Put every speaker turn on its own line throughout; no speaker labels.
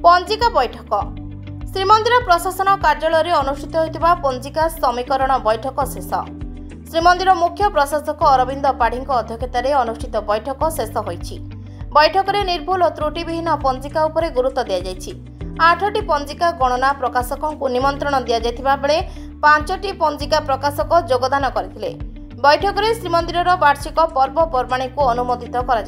पंजिका बैठक श्रीमंदिर प्रशासन कार्यालय अनुष्ठित होता पंजिका समीकरण बैठक शेष। श्रीमंदिर मुख्य प्रशासक अरविंद पाढ़ी अध्यक्षतार अनुष्ठित बैठक शेष होईछि। बैठक में निर्भुल और त्रुटिविहीन पंजिका उपरे गुरुत्व दिया। 8टी पंजिका गणना प्रकाशकों को निमंत्रण दिया बेले 5टी पंजिका प्रकाशक योगदान करथिले। बैठक में श्रीमंदिर वार्षिक पर्वपर्वाणी को अनुमोदित कर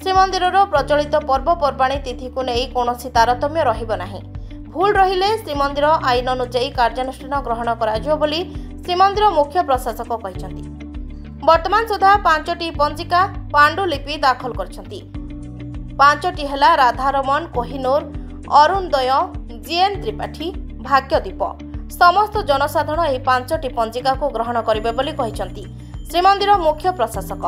श्रीमंदिर प्रचलित पर्वपर्वाणी तिथि को नहीं कौनसी तारतम्य रहिब नाही। भूल रहिले श्रीमंदिर आईन अनुଯାୟୀ कार्यानुष्ठान ग्रहण कराजियो बोली श्रीमंदिर मुख्य प्रशासक कहछंती। वर्तमान सुधा 5टी पंजिका पांडुलिपि दाखल करछंती। 5टी हला राधारमण कोहिनूर, अरुणोदय, जीएन त्रिपाठी, भाग्यदीप। समस्त जनसाधारण ଏହି 5टी पंजिका को ग्रहण करिवे बोली कहछंती श्रीमंदिर मुख्य प्रशासक।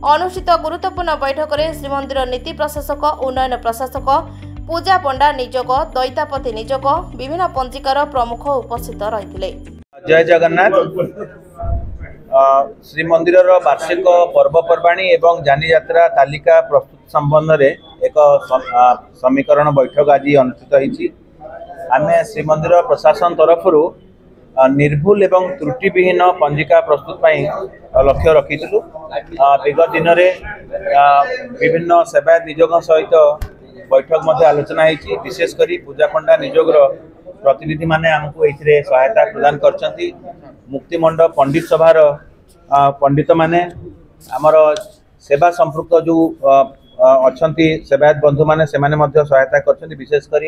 अनुष्ठित गुरुत्वपूर्ण बैठक में श्रीमंदिर नीति प्रशासक, उन्नयन प्रशासक, पूजा पंडा निजोग, दैतापति निजोग, विभिन्न पंजिकार प्रमुख उपस्थित रही।
जय जगन्नाथ। श्रीमंदिर वार्षिक पर्वपर्वाणी एवं जानी यात्रा तालिका प्रस्तुत संबंध में एक समीकरण बैठक आज अनुष्ठित होती। आम श्रीमंदिर प्रशासन तरफ निर्भुल एवं त्रुटिविहीन पंजिका प्रस्तुत लक्ष्य रखीलु। विगत दिन में विभिन्न सेवायत निजोग सहित बैठक आलोचना होती। विशेषकर पूजा पंडा निजोग प्रतिनिधि माने आमको एथिरे सहायता प्रदान करछंती। मुक्तिमंडप पंडित सभार पंडित माने आमर सेवा संपृक्त जो अच्छी सेवायत बंधु माने से माने मध्य सहायता करछंती। विशेषकर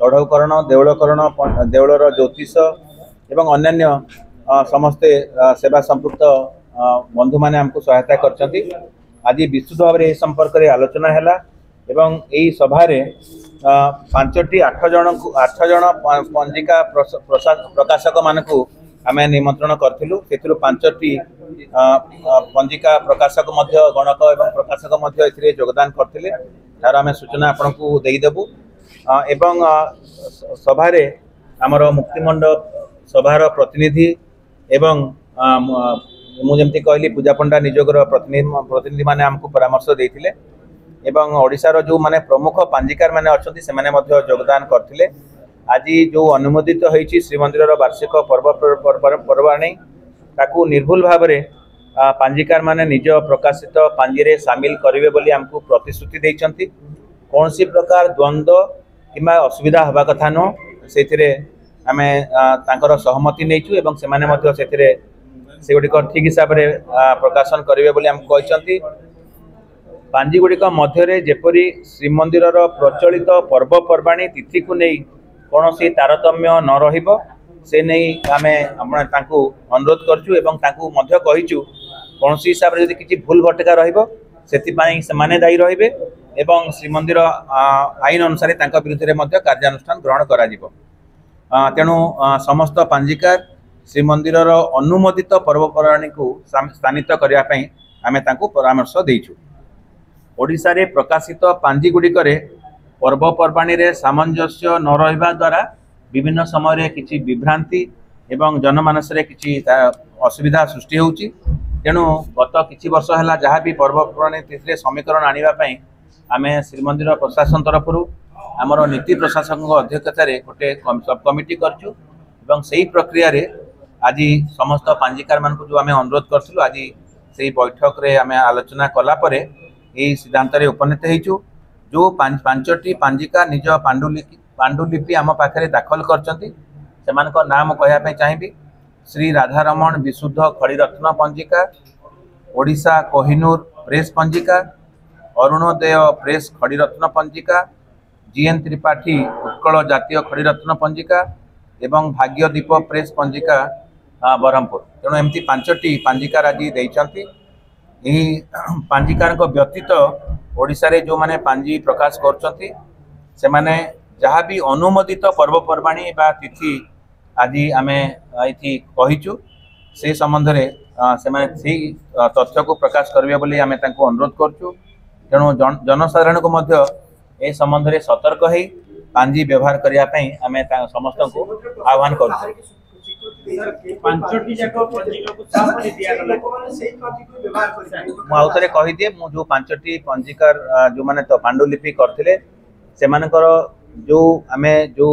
तढ़ौकरण, देवलकरण, देवलर ज्योतिष एवं अन्यान्य समस्ते सेवा संपृक्त बंधु माने हमको सहायता करछंती। आज विस्तृत भाव में संपर्क में आलोचना हैला एवं यही सभारे 5टी 8 जन पंजिका प्रकाशक मानकु आमे निमंत्रण करथिलु। सेथिरु 5टी पंजिका प्रकाशक मध्य गणक एवं प्रकाशक मध्य एथिरे योगदान करथिले। तार आमे सूचना आपनकु देई देबु। एवं सभारे हमर मुक्तिमंडप सभार प्रतिनिधि एवं मुझे कहली पूजा पंडा निजोगर प्रतिनिधि माने हमको परामर्श देथिले एवं ओडिशार जो माने प्रमुख पंजिकार माने अछंती से माने मध्य योगदान करथिले। आज जो अनुमोदित होईची श्रीमंदिर वार्षिक पर्वपर्वाणी ताकू निर्भुल भाव में पंजिकार माने निज प्रकाशित पांजी रे शामिल करिवे बोली हमको प्रतिश्रुति देइचंती। कौनसी प्रकार द्वंद्व किंबा असुविधा हवा कथा न सेथिरे आमे तांकर सहमति नेइछु एवं से माने मध्य सेथिरे से गुडिक ठीक हिसाब रे प्रकाशन करिवे बोली हम कहचंती। पांजी गुडिक मध्य जेपरी श्रीमंदिर प्रचलित पर्वपर्वाणी तिथि को नहीं कौनसी तारतम्य न रहिबो से नहीं आमे आपण तांकू अनुरोध करछु एवं तांकू मध्य कहिछु कौनसी हिसाब रे यदि किछि भूल भटका रहिबो सेति पई से माने दायी रहिबे एवं श्रीमंदिर आईन अनुसार तांका विरुद्ध रे मध्य कार्यानुष्ठान ग्रहण करा जिवो। तेणु समस्त पंजिकार श्रीमंदिर अनुमोदित पर्वपर्वाणी को स्थानित करने आमे तांको परामर्श देइछु। ओडिशा रे प्रकाशित पांजी गुड़िकरे पर्वपर्वाणी रे सामंजस्य न रहिबा द्वारा विभिन्न समय रे किछि विभ्रांति एवं जनमानस रे किछि असुविधा सृष्टि होउची। तेणु गत किछि वर्ष हैला जहाँ भी पर्वपर्वाणी तिथि समीकरण आनिबा पई आमे श्रीमंदिर प्रशासन तरफरु आमर नीति प्रशासक अध्यक्षतार गोटे सब कमिटी करछु एवं सही प्रक्रिया रे आज समस्त पंजिकार मान जो आम अनुरोध करूँ आज से बैठक रे आम आलोचना कला परे यही सिद्धांत उपनीत होइछु। जो 5टी पंजिका निज पांडुलिपि आम पाखे दाखल करछंती सेमानक नाम कहया चाहिए। श्री राधारमण विशुद्ध खड़ीरत्न पंजिका, ओडिशा कोहिनूर प्रेस पंजिका, अरुणोदय प्रेस खड़ीरत्न पंजिका, जीएन त्रिपाठी उत्कल जातीय खड़ीरत्न पंजिका एवं भाग्यदीप प्रेस पंजिका बरहमपुर। तेणु एमती 5टी पंजिकार आज देइचंती। यही पंजिकार व्यतीत ओडिशा रे जो माने पांजी प्रकाश करचंती से माने जहाँ भी अनुमोदित पर्वपर्वाणी बा तिथि आज आमे एथि कहिचु से संबंध रे से माने सेही तथ्य को प्रकाश करिवे बोली आमे तांको अनुरोध करचु। तेणु जनसाधारण को मध्य ए संबंध रे सतर्क है पांजी व्यवहार करिया पई आमे समस्त को आह्वान करछु।
5टी जाको पंजिका को सामने दिया गला सेही पंजिका को व्यवहार करि
मु आउतरे कहि दिए। मु जो 5टी पंजिकार जो माने तो पांडुलिपि करथिले सेमानकर जो आमे जो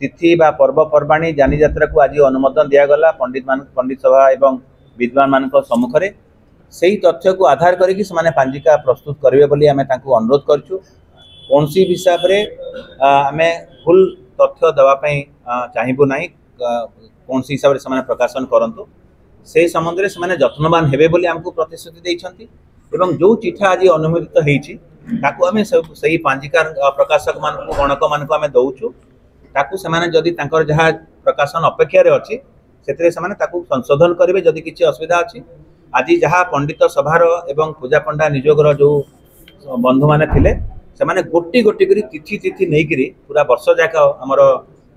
तिथि बा पर्वपर्वाणी जानी यात्रा को आज अनुमोदन दिगला पंडित सभा एवं विद्वान मान सम्मुख में से तथ्य को आधार करके पांजिका प्रस्तुत करेंगे बोली आम अनुरोध करूँ। कौन सी हिसाब से आम भूल तथ्य देवाई चाहबू ना कौन सी हिसाब से प्रकाशन करूँ से संबंध में से जत्नवान हेबे बोली आमको प्रतिश्रुति देइछंती एवं जो चिठा आज अनुमोदित होईछि ताकू आमे सही पांजिका प्रकाशक मान गणक मान को आमे दउछु ताकू सेमाने जदि तांकर जहा प्रकाशन अपेक्षा रे अछि सेतरे सेमाने ताकू संशोधन करिवे जदि किछि असुविधा अछि। आज जहा पंडित सभार एवं पूजा पंडा निजोगर जो बंधु माने थिले सेमाने गोटी गोटी करी तिथि तिथि नै करी पूरा वर्ष जाक हमर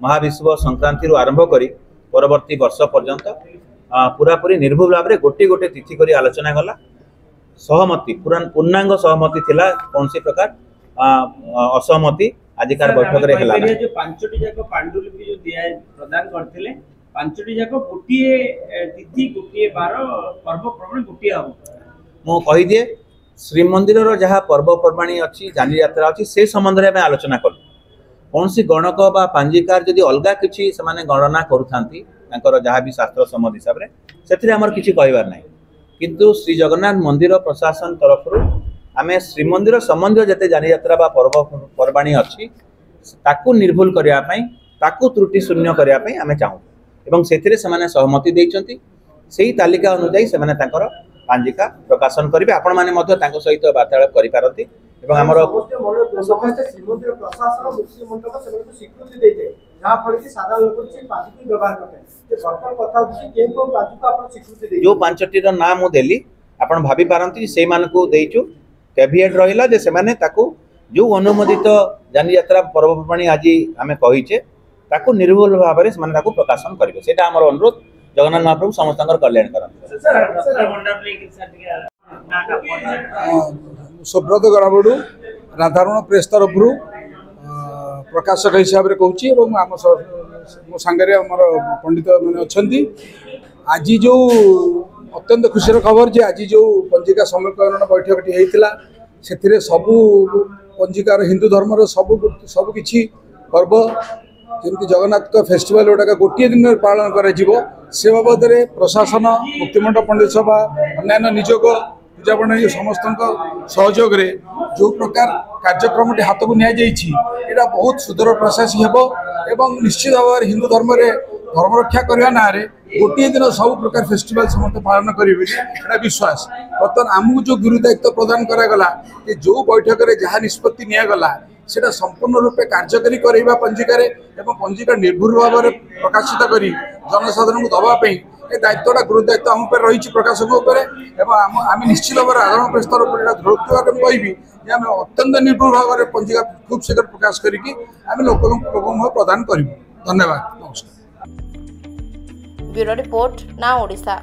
महाविश्व संक्रांति रो आरंभ करी परवर्ती वर्ष पर्यंत पूरा पूरी निर्भुल भाव में गोटे गोटे तिथि करी आलोचना गला। सहमति पूर्णांग सहमति थिला कौन सी प्रकार असहमति आजिकार बैठक रे हला
जो पांचटी जाक पांडुलिपि जो दिया प्रदान करथिले पांचटी जाक गोटिए तिथि गोटिए बार पर्व प्रमाण गोटिए हम
मो कहि दिए श्रीमंदिर रो जहा पर्व पर्वाणी अछि जानी यात्रा अछि से संबंध रे हम आलोचना कल। कौन सी गणक बा पांजिकार जदि अलगा किछि समाने गणना करूथांती तांकर जहा भी शास्त्र सम्मत हिसाब रे सेथिरे हमर किछि कहबार नै किंतु श्री जगन्नाथ मंदिर प्रशासन तरफ आमे श्रीमंदिर संबंधी जते जानी यात्रा बा पर्व पर्वाणी अछि ताकू निर्भुल करिया पई ताकू त्रुटि शून्य करिया पई आमे चाहू एवं सेथिरे समाने सहमति देइचंती सेही तालिका अनुसार सेमाने तांकर पांजिका प्रकाशन करिवे। आपण माने मध्य तांको सहित वार्तालाप करि पारंती एवं हमर
समस्त श्रीमंदिर प्रशासन मुक्ति मंडप सेମାନଙ୍କୁ स्वीकृति देइते जहा फल कि साधारण लोक से पांजिका व्यवहार करते जे सरकार कथा होछि के को पांजिका आपण स्वीकृति देइ
जो पांचटी रो नाम देली आपण भाबी पारंती से मानको देइचु कैविएट रहिला जे सेमाने ताकू जो अनुमोदित जानी यात्रा पर्वपर्वाणी आज आमे कहिचे ताकू निर्भुल भाव में सेमाने ताकू प्रकाशन करिवे सेटा हमर अनुरोध जगन्नाथ महाप्रभु समस्तंकर कल्याण करन।
सुब्रत गराबड़ू राधारण प्रेस तरफ प्रकाशक हिसाब से कहूँ आम मो सांगे आमर पंडित मैंने अच्छा आज जो अत्यंत खुशी खबर जे आज जो पंजिका समीकरण बैठक होता से सबू पंजिकार हिंदू धर्मर सबू किसी पर्व जमी जगन्नाथ फेस्टिवल गुड़ाक गोटे दिन पालन से बाबद प्रशासन मुक्तिमंडप पंडित सभा अन्य निजोग पूजा पंडा समस्त सहयोग जो प्रकार कार्यक्रम हाथ को निया बहुत सुदूर प्रशासी एवं निश्चित भाव में हिंदू धर्म धर्म रक्षा करने ना गोटे दिन सब प्रकार फेस्टिवल समस्त पालन करेंगे विश्वास। बर्तमान आमको जो गुरु दायित्व प्रदान करागला कि जो बैठक में जहाँ निष्पत्ति निगला सेटा संपूर्ण रूपे कार्यकारी करवा पंजिकार एवं पंजिका निर्भुल भाव में प्रकाशित कर जनसाधारण को दवाई ए दायित्वटा गुरु दायित्व आम पर रही प्रकाशक आम निश्चित भाव में आधारण प्रस्ताव पर कहि आम अत्यंत निर्भुल भाव में पंजिका खूब शीघ्र प्रकाश करके लोक प्रदान करूँ। धन्यवाद। नमस्कार।
ब्यूरो रिपोर्ट ना ओडिशा।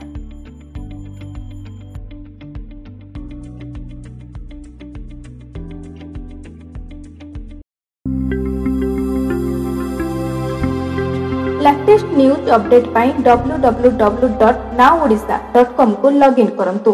लेटेस्ट न्यूज अपडेट पाई www.naodisha.com को लॉगिन करंतु।